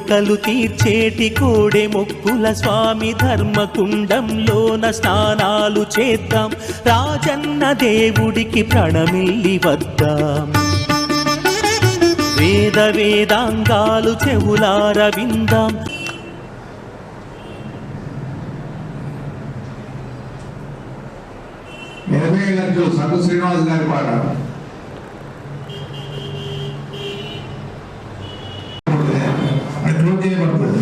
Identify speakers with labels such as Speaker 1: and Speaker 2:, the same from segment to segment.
Speaker 1: కోరికలు తీర్చేటి కోడె మొక్కుల స్వామి ధర్మకుండంలోన స్నానాలు చేద్దాం, రాజన్న దేవుడికి ప్రణమిల్లి వద్దాం. వేద వేదాంగాలు చెవులార విందాం.
Speaker 2: సంతు శ్రీనివాస్ గారి పాట క్లోజ్ చేయబడుతుంది.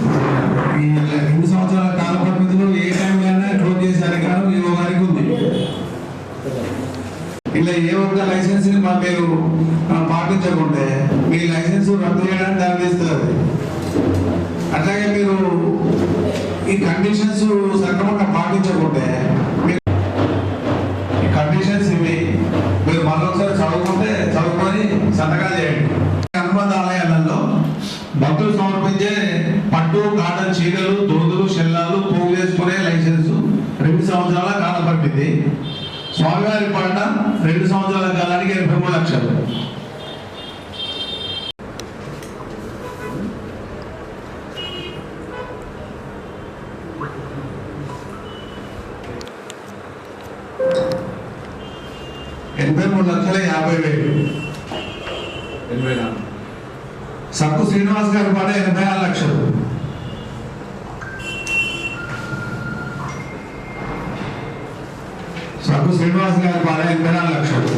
Speaker 2: ఈ 2 సంవత్సరాల కాల పరిమితిలో ఏ టైంలోనే క్లోజ్ చేశారు కాదు ఈవో గారికి ఉంది. ఇలా ఏ ఒక్క లైసెన్స్ ని మీరు పాటించకుంటే మీ లైసెన్స్ రద్దు చేయడానికి దారితీస్తుంది. అట్లాగే మీరు ఈ కండిషన్స్ సక్రమంగా పాటించకుంటే ఈ కండిషన్స్ ఇవి మీరు మరొకసారి చదువుకొని సంతకాలు చేయండి. అనుబంధ ఆలయాలలో భక్తులు సమర్పించే పట్టు కాటన్ చీరలు, దోదులు, షెల్లాలు, పోగు చేసుకునే లైసెన్స్ 2 సంవత్సరాల కాల పరిమితి. స్వామివారి పాట 2 సంవత్సరాల కాలానికి 83 లక్షలు. సంతు శ్రీనివాస్ గారి పాట 86 లక్షలు. సంతు శ్రీనివాస్ గారి పాట 84 లక్షలు.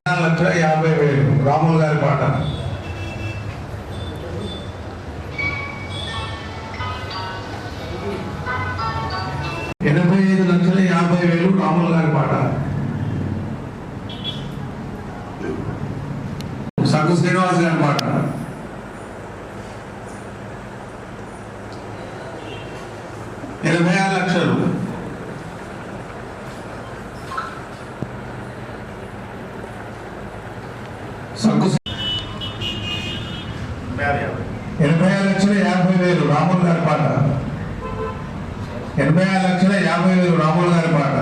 Speaker 2: 4,50,000. రాములు గారి పాట 85,50,000. రాములు గారి పాట. సంతు శ్రీనివాస్ గారి పాట 86 లక్షలు. సంతు 86,50,000. రాములు గారి పాట 86,50,000. రాములు గారి పాట